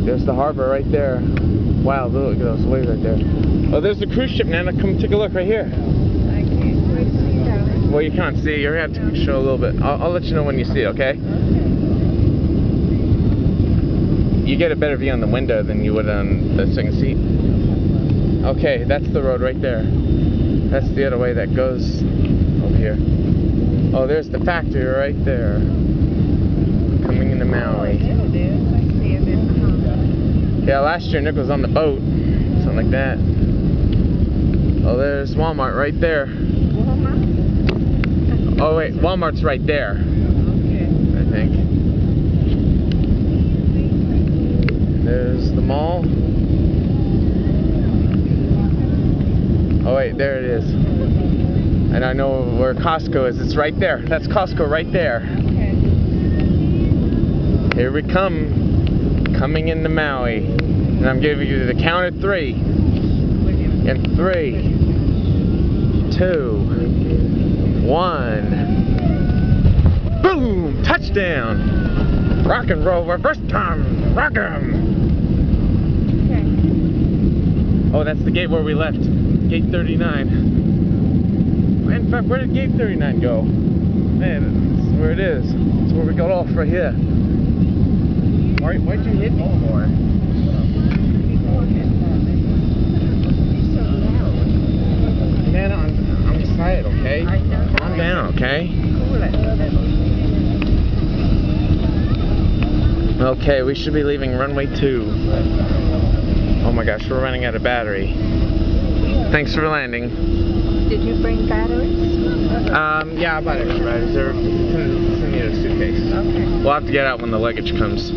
There's the harbor right there. Wow, look at those waves right there. Oh, there's the cruise ship, Nana. Come take a look right here. I can't quite see that. Well, you can't see. You're going to have to show a little bit. I'll let you know when you see it, okay? You get a better view on the window than you would on the second seat. Okay, that's the road right there. That's the other way that goes over here. Oh, there's the factory right there. Coming into Maui. Oh, there it is. I see it in the Yeah, last year Nick was on the boat. Something like that. Oh, there's Walmart right there. Walmart? Oh, wait, Walmart's right there. Okay. I think. There's the mall. Oh wait, there it is. And I know where Costco is. It's right there. That's Costco right there. Okay. Here we come. Coming into Maui. And I'm giving you the count at 3. In 3, 2, 1. Boom! Touchdown! Rock and roll, reverse time! Rock 'em! Okay. Oh, that's the gate where we left. Gate 39. In fact, where did gate 39 go? Man, that's where it is. That's where we got off, right here. Why'd you hit me more? Man, I'm excited, okay? Calm down, okay? Okay, we should be leaving runway 2. Oh my gosh, we're running out of battery. Thanks for landing. Did you bring batteries? Yeah, I bought extra batteries. They're in the suitcase. Okay. We'll have to get out when the luggage comes.